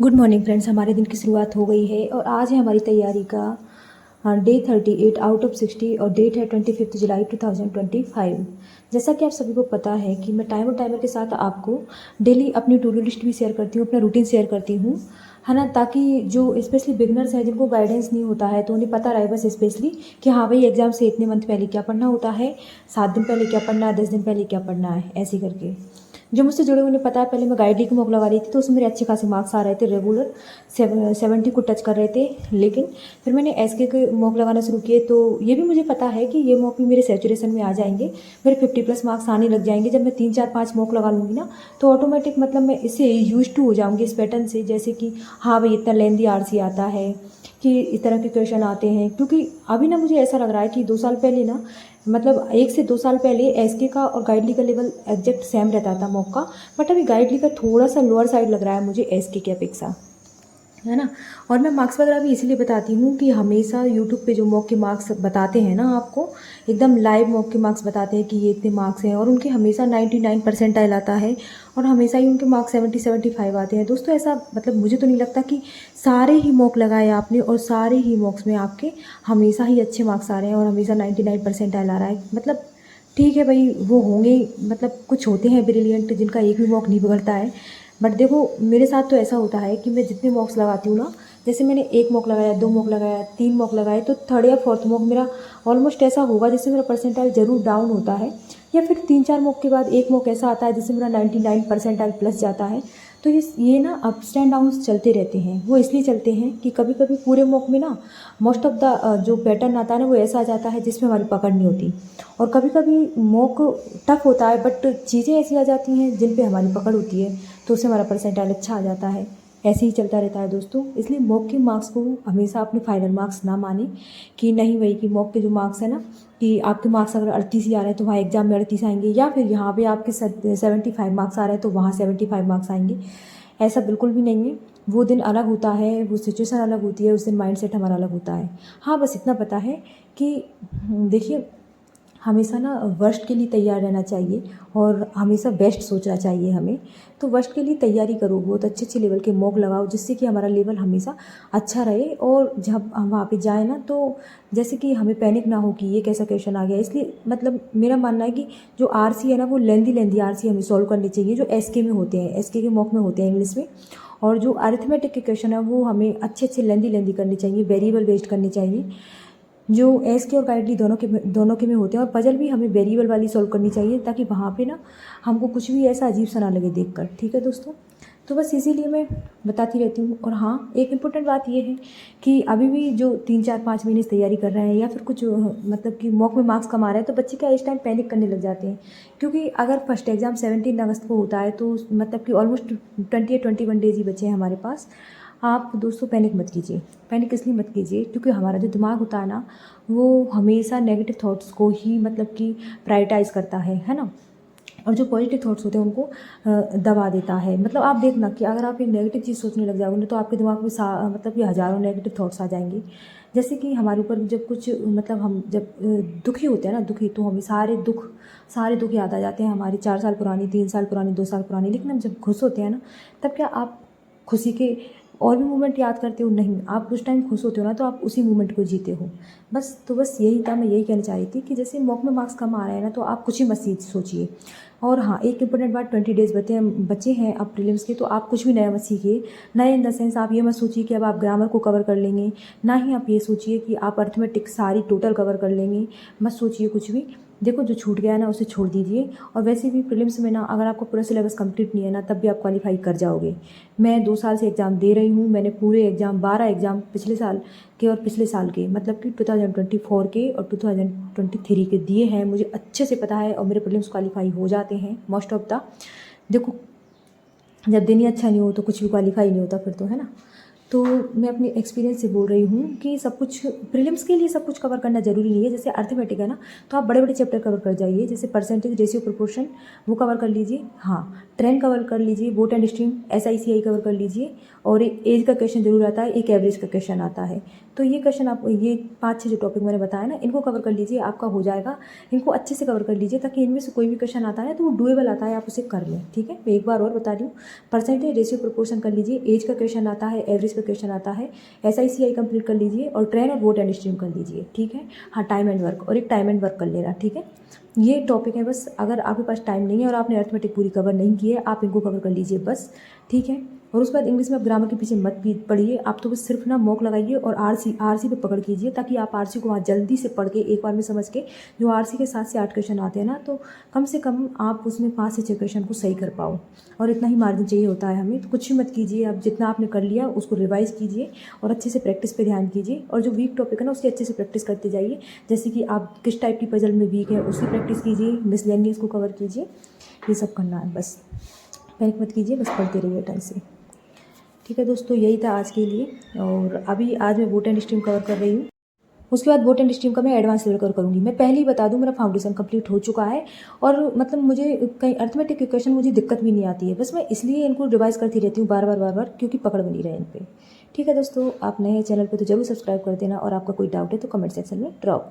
Good morning friends. हमारे दिन की शुरुआत हो गई है और आज है हमारी तैयारी का डे 38 आउट ऑफ 60 और डेट है 25 जुलाई 2025। जैसा कि आप सभी को पता है कि मैं टाइमर के साथ आपको डेली अपनी टू डू लिस्ट भी शेयर करती हूँ, अपना रूटीन शेयर करती हूँ, है ना, ताकि जो स्पेशली बिगनर्स हैं जिनको गाइडेंस नहीं होता है तो उन्हें पता रहे बस स्पेशली कि हाँ भाई एग्जाम से इतने मंथ पहले क्या पढ़ना होता है, 7 दिन पहले क्या पढ़ना है, 10 दिन पहले क्या पढ़ना है, ऐसे करके। जो मुझसे जुड़े उन्हें पता है, पहले मैं गाइड की मॉक लगा रही थी तो उसमें मेरे अच्छे खासे मार्क्स आ रहे थे, रेगुलर 70 को टच कर रहे थे। लेकिन फिर मैंने के मॉक लगाना शुरू किए तो ये भी मुझे पता है कि ये मॉक भी मेरे सैचुरेशन में आ जाएंगे, मेरे 50+ मार्क्स आने लग जाएंगे। जब मैं 3 4 5 मॉक लगा लूँगी ना तो ऑटोमेटिक मतलब मैं इससे यूज टू हो जाऊँगी इस पैटर्न से, जैसे कि हाँ भाई इतना लेंदी आरसी आता है कि इस तरह के क्वेश्चन आते हैं। क्योंकि अभी ना मुझे ऐसा लग रहा है कि 2 साल पहले ना, मतलब 1 से 2 साल पहले एसके का और गाइडली का लेवल एग्जैक्ट सेम रहता था मॉक का, बट अभी गाइडली का थोड़ा सा लोअर साइड लग रहा है मुझे एसके की अपेक्षा, है ना। और मैं मार्क्स वगैरह भी इसलिए बताती हूँ कि हमेशा यूट्यूब पे जो मॉक के मार्क्स बताते हैं ना आपको, एकदम लाइव मॉक के मार्क्स बताते हैं कि ये इतने मार्क्स हैं और उनके हमेशा 99 परसेंटाइल आता है और हमेशा ही उनके मार्क्स 70 75 आते हैं। दोस्तों ऐसा मतलब मुझे तो नहीं लगता कि सारे ही मॉक लगाए आपने और सारे ही मॉक्स में आपके हमेशा ही अच्छे मार्क्स आ रहे हैं और हमेशा 99 परसेंटाइल आ रहा है। मतलब ठीक है भाई, वो होंगे, मतलब कुछ होते हैं ब्रिलियंट जिनका एक भी मॉक नहीं बिगड़ता है। बट देखो मेरे साथ तो ऐसा होता है कि मैं जितने मॉक्स लगाती हूँ ना, जैसे मैंने 1 मॉक लगाया, 2 मॉक लगाया, 3 मॉक लगाए, तो थर्ड या फोर्थ मॉक मेरा ऑलमोस्ट ऐसा होगा जिससे मेरा परसेंटाइल ज़रूर डाउन होता है, या फिर 3 4 मॉक के बाद 1 मॉक ऐसा आता है जिससे मेरा 99 परसेंटाइल प्लस जाता है। तो ये ना अप्स एंड डाउन्स चलते रहते हैं। वो इसलिए चलते हैं कि कभी कभी पूरे मॉक में ना मोस्ट ऑफ द जो पैटर्न आता है ना वो ऐसा आ जाता है जिसमें हमारी पकड़ नहीं होती, और कभी कभी मॉक टफ होता है बट चीज़ें ऐसी आ जाती हैं जिन पे हमारी पकड़ होती है तो उससे हमारा परसेंटाइल अच्छा आ जाता है। ऐसे ही चलता रहता है दोस्तों। इसलिए मॉक के मार्क्स को हमेशा अपने फाइनल मार्क्स ना माने कि नहीं वही कि मॉक के जो मार्क्स है ना, कि आपके मार्क्स अगर 38 ही आ रहे हैं तो वहाँ एग्जाम में 38 आएंगे, या फिर यहाँ पे आपके 75 मार्क्स आ रहे हैं तो वहाँ 75 मार्क्स आएंगे। ऐसा बिल्कुल भी नहीं है। वो दिन अलग होता है, वो सिचुएशन अलग होती है, उस दिन माइंडसेट हमारा अलग होता है। हाँ बस इतना पता है कि देखिए हमेशा ना वर्स्ट के लिए तैयार रहना चाहिए और हमेशा बेस्ट सोचना चाहिए हमें। तो वर्स्ट के लिए तैयारी करो, बहुत अच्छे अच्छे लेवल के मॉक लगाओ जिससे कि हमारा लेवल हमेशा अच्छा रहे, और जब हम वहाँ पे जाए ना तो जैसे कि हमें पैनिक ना हो कि ये कैसा क्वेश्चन आ गया। इसलिए मतलब मेरा मानना है कि जो आरसी है ना वो लेंदी आरसी हमें सॉल्व करनी चाहिए, जो एसके में होते हैं, एसके के मॉक में होते हैं इंग्लिश में। और जो अरिथमेटिक के क्वेश्चन है वो हमें अच्छे अच्छे लेंदी करनी चाहिए, वेरिएबल बेस्ड करनी चाहिए, जो एस के और गाइडली दोनों के में होते हैं। और पजल भी हमें वेरिएबल वाली सॉल्व करनी चाहिए ताकि वहाँ पे ना हमको कुछ भी ऐसा अजीब सा ना लगे देखकर। ठीक है दोस्तों, तो बस इसीलिए मैं बताती रहती हूँ। और हाँ एक इम्पोर्टेंट बात ये है कि अभी भी जो 3 4 5 महीने से तैयारी कर रहे हैं या फिर कुछ मतलब कि मॉक में मार्क्स कमा रहे हैं तो बच्चे क्या इस टाइम पैनिक करने लग जाते हैं, क्योंकि अगर फर्स्ट एग्ज़ाम 17 अगस्त को होता है तो मतलब कि ऑलमोस्ट 20 या 21 डेज ही बचे हैं हमारे पास। आप दोस्तों पैनिक मत कीजिए। पैनिक इसलिए मत कीजिए क्योंकि हमारा जो दिमाग होता है ना वो हमेशा नेगेटिव थॉट्स को ही मतलब कि प्रायोरिटाइज़ करता है ना, और जो पॉजिटिव थॉट्स होते हैं उनको दबा देता है। मतलब आप देखना कि अगर आप एक नेगेटिव चीज़ सोचने लग जाओगे ना तो आपके दिमाग में मतलब कि हज़ारों नेगेटिव थॉट्स आ जाएंगे। जैसे कि हमारे ऊपर जब कुछ मतलब हम जब दुखी होते हैं ना, दुखी, तो हमें सारे दुख याद आ जाते हैं, हमारी 4 साल पुरानी, 3 साल पुरानी, 2 साल पुरानी। लेकिन हम जब खुश होते हैं ना तब क्या आप खुशी के और भी मोमेंट याद करते हो? नहीं, आप उस टाइम खुश होते हो ना तो आप उसी मोमेंट को जीते हो। बस यही था, मैं यही कहना चाह रही थी कि जैसे मॉक में मार्क्स कम आ रहे हैं ना तो आप कुछ ही मत सोचिए। और हाँ एक इंपॉर्टेंट बात, 20 डेज़ बचे हैं अब प्रीलिम्स के, तो आप कुछ भी नया मत सीखिए। नए इन द सेंस आप ये मत सोचिए कि अब आप ग्रामर को कवर कर लेंगे, ना ही आप ये सोचिए कि आप अर्थमेटिक सारी टोटल कवर कर लेंगे। मत सोचिए कुछ भी। देखो जो छूट गया है ना उसे छोड़ दीजिए। और वैसे भी प्रीलिम्स में ना अगर आपका पूरा सिलेबस कंप्लीट नहीं है ना तब भी आप क्वालिफाई कर जाओगे। मैं 2 साल से एग्ज़ाम दे रही हूँ, मैंने पूरे एग्ज़ाम 12 एग्ज़ाम पिछले साल के और पिछले साल के मतलब कि 2024 के और 2023 के दिए हैं। मुझे अच्छे से पता है और मेरे प्रीलिम्स क्वालिफाई हो जाते हैं मोस्ट ऑफ द। देखो जब दिन ही अच्छा नहीं हो तो कुछ भी क्वालिफाई नहीं होता फिर तो, है ना। तो मैं अपने एक्सपीरियंस से बोल रही हूँ कि सब कुछ प्रीलिम्स के लिए सब कुछ कवर करना ज़रूरी नहीं है। जैसे अर्थमेटिक है ना, तो आप बड़े बड़े चैप्टर कवर कर जाइए, जैसे परसेंटेज, रेशियो, प्रोपोर्शन, वो कवर कर लीजिए। हाँ, ट्रेंड कवर कर लीजिए, boat and stream, SICI cover कर लीजिए, और एक एज का क्वेश्चन जरूर आता है, एक एवरेज का क्वेश्चन आता है। तो ये क्वेश्चन आप, ये 5-6 जो टॉपिक मैंने बताया ना, इनको कवर कर लीजिए, आपका हो जाएगा। इनको अच्छे से कवर कर लीजिए ताकि इनमें से कोई भी क्वेश्चन आता है तो वो डुएबल आता है, आप उसे कर लें। ठीक है, मैं एक बार और बता रही हूँ, परसेंटेज, रेशियो, प्रोपोर्शन कर लीजिए, एज का क्वेश्चन आता है, एवरेज का क्वेश्चन आता है, SICI कंप्लीट कर लीजिए, और ट्रेंड और वोट एंड स्ट्रीम कर लीजिए। ठीक है, हाँ, टाइम एंड वर्क, और एक टाइम एंड वर्क कर लेना। ठीक है, ये टॉपिक है बस। अगर आपके पास टाइम नहीं है और आपने अर्थमेटिक पूरी कवर नहीं की है, आप इनको कवर कर लीजिए बस। ठीक है, और उसके बाद इंग्लिश में आप ग्रामर के पीछे मत पढ़िए, आप तो बस सिर्फ ना मॉक लगाइए और आरसी पे पकड़ कीजिए, ताकि आप आरसी को वहाँ जल्दी से पढ़ के एक बार में समझ के, जो आरसी के 7 से 8 क्वेश्चन आते हैं ना, तो कम से कम आप उसमें 5 से 6 क्वेश्चन को सही कर पाओ। और इतना ही मार्जिन चाहिए होता है हमें, तो कुछ भी मत कीजिए, आप जितना आपने कर लिया उसको रिवाइज कीजिए और अच्छे से प्रैक्टिस पे ध्यान कीजिए, और जो वीक टॉपिक है ना उसकी अच्छे से प्रैक्टिस करते जाइए। जैसे कि आप किस टाइप की पजल में वीक है उसकी प्रैक्टिस कीजिए, मिसलेनियस को कवर कीजिए, ये सब करना है बस। पैनिक मत कीजिए, बस पढ़ते रहिए ढंग से। ठीक है दोस्तों, यही था आज के लिए। और अभी आज मैं बोट एंड स्ट्रीम कवर कर रही हूँ, उसके बाद बोट एंड स्ट्रीम का मैं एडवांस लेवल कवर करूँगी। मैं पहले ही बता दूँ, मेरा फाउंडेशन कंप्लीट हो चुका है, और मतलब मुझे कहीं अर्थमेटिक के क्वेश्चन मुझे दिक्कत भी नहीं आती है। बस मैं इसलिए इनको रिवाइज करती रहती हूँ बार बार, क्योंकि पकड़ बनी रहे इन पर। ठीक है दोस्तों, आप नए चैनल पर तो जरूर सब्सक्राइब कर देना, और आपका कोई डाउट है तो कमेंट सेक्शन में ड्रॉप